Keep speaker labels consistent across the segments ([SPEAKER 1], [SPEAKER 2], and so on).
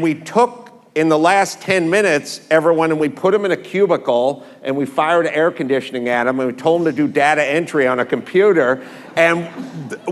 [SPEAKER 1] We took, in the last 10 minutes, everyone, and we put them in a cubicle, and we fired air conditioning at them, and we told them to do data entry on a computer, and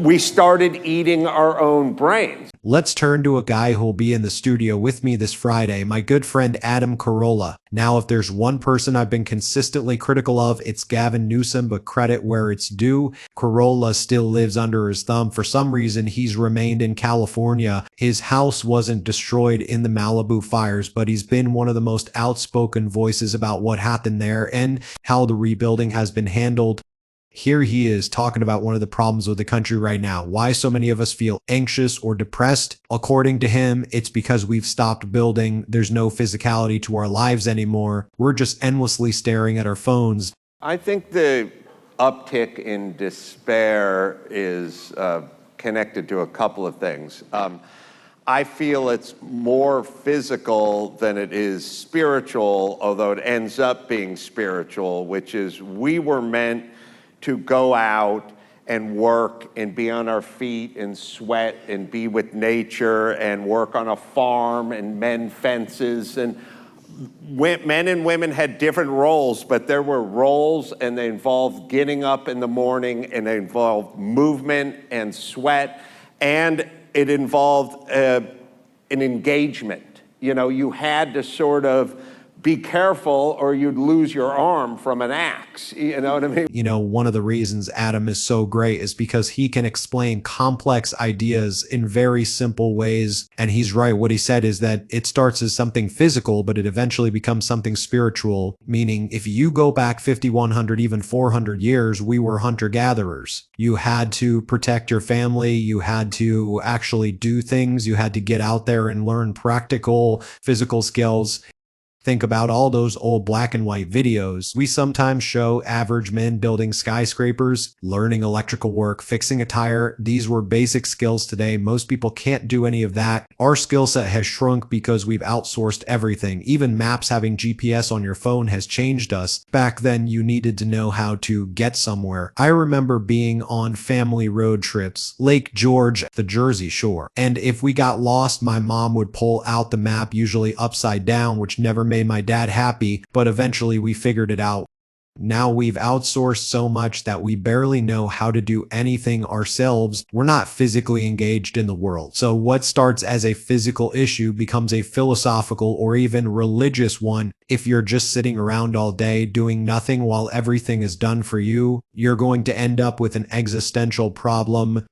[SPEAKER 1] we started eating our own brains.
[SPEAKER 2] Let's turn to a guy who'll be in the studio with me this Friday, my good friend Adam Carolla. Now, if there's one person I've been consistently critical of, it's Gavin Newsom, but credit where it's due. Carolla still lives under his thumb. For some reason, he's remained in California. His house wasn't destroyed in the Malibu fires, but he's been one of the most outspoken voices about what happened there and how the rebuilding has been handled. Here he is talking about one of the problems with the country right now, why so many of us feel anxious or depressed. According to him, it's because we've stopped building. There's no physicality to our lives anymore. We're just endlessly staring at our phones.
[SPEAKER 1] I think the uptick in despair is connected to a couple of things. I feel it's more physical than it is spiritual, although it ends up being spiritual, which is we were meant to go out and work and be on our feet and sweat and be with nature and work on a farm and mend fences. And men and women had different roles, but there were roles, and they involved getting up in the morning, and they involved movement and sweat, and it involved an engagement. You know, you had to sort of be careful or you'd lose your arm from an axe. You know what I mean?
[SPEAKER 2] You know, one of the reasons Adam is so great is because he can explain complex ideas in very simple ways. And he's right. What he said is that it starts as something physical, but it eventually becomes something spiritual. Meaning, if you go back 50, 100, even 400 years, we were hunter-gatherers. You had to protect your family. You had to actually do things. You had to get out there and learn practical physical skills. Think about all those old black and white videos. We sometimes show average men building skyscrapers, learning electrical work, fixing a tire. These were basic skills today. Most people can't do any of that. Our skill set has shrunk because we've outsourced everything. Even maps having GPS on your phone has changed us. Back then, you needed to know how to get somewhere. I remember being on family road trips, Lake George, the Jersey Shore. And if we got lost, my mom would pull out the map, usually upside down, which never made my dad happy, but eventually we figured it out. Now we've outsourced so much that we barely know how to do anything ourselves. We're not physically engaged in the world. So what starts as a physical issue becomes a philosophical or even religious one. If you're just sitting around all day doing nothing while everything is done for you, you're going to end up with an existential problem.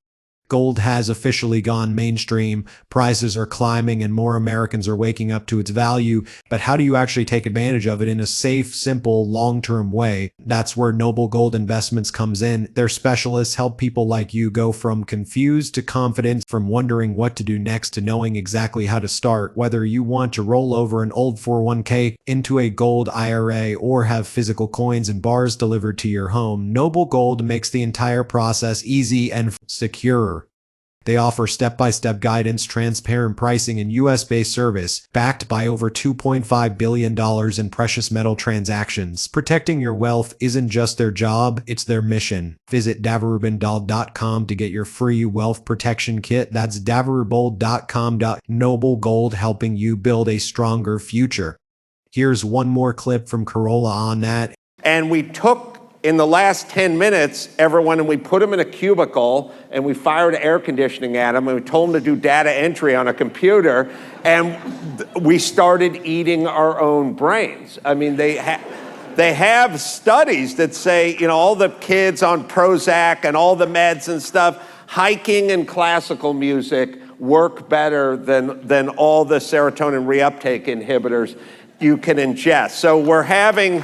[SPEAKER 2] Gold has officially gone mainstream, prices are climbing, and more Americans are waking up to its value. But how do you actually take advantage of it in a safe, simple, long-term way? That's where Noble Gold Investments comes in. Their specialists help people like you go from confused to confident, from wondering what to do next to knowing exactly how to start. Whether you want to roll over an old 401k into a gold IRA or have physical coins and bars delivered to your home, Noble Gold makes the entire process easy and secure. They offer step-by-step guidance, transparent pricing, and US-based service, backed by over $2.5 billion in precious metal transactions. Protecting your wealth isn't just their job, it's their mission. Visit davarubandal.com to get your free wealth protection kit. That's davarubold.com. Noble Gold, helping you build a stronger future. Here's one more clip from Carolla on that.
[SPEAKER 1] And we took, in the last 10 minutes, everyone, and we put them in a cubicle, and we fired air conditioning at them, and we told them to do data entry on a computer, and we started eating our own brains. I mean, they have studies that say, you know, all the kids on Prozac and all the meds and stuff, hiking and classical music work better than all the serotonin reuptake inhibitors you can ingest. So we're having...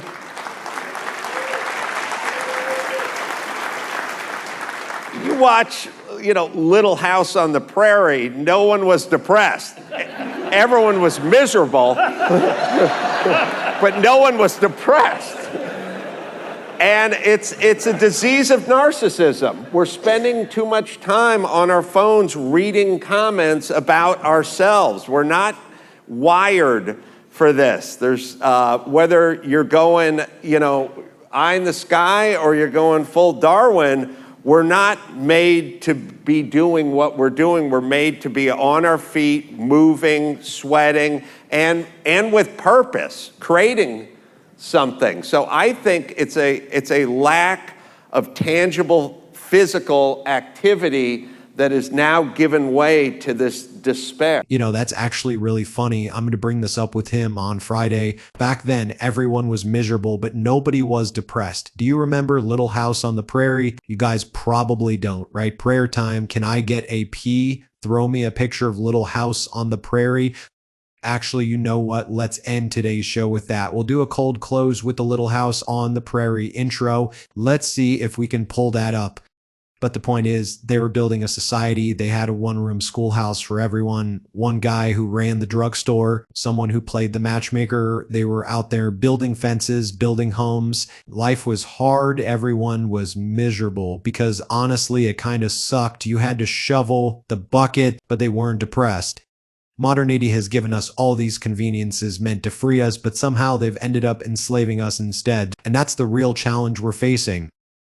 [SPEAKER 1] You watch, you know, Little House on the Prairie, no one was depressed. Everyone was miserable, but no one was depressed. And it's a disease of narcissism. We're spending too much time on our phones reading comments about ourselves. We're not wired for this. There's, whether you're going, you know, eye in the sky or you're going full Darwin, We're not made to be doing what we're doing. We're made to be on our feet, moving, sweating, and with purpose, creating something. So I think it's a lack of tangible physical activity that has now given way to this despair.
[SPEAKER 2] You know, that's actually really funny. I'm going to bring this up with him on Friday. Back then, everyone was miserable, but nobody was depressed. Do you remember Little House on the Prairie? You guys probably don't, right? Prayer time. Can I get a P? Throw me a picture of Little House on the Prairie. Actually, you know what? Let's end today's show with that. We'll do a cold close with the Little House on the Prairie intro. Let's see if we can pull that up. But the point is, they were building a society. They had a one-room schoolhouse for everyone. One guy who ran the drugstore, someone who played the matchmaker. They were out there building fences, building homes. Life was hard. Everyone was miserable because honestly, it kind of sucked. You had to shovel the bucket, but they weren't depressed. Modernity has given us all these conveniences meant to free us, but somehow they've ended up enslaving us instead. And that's the real challenge we're facing.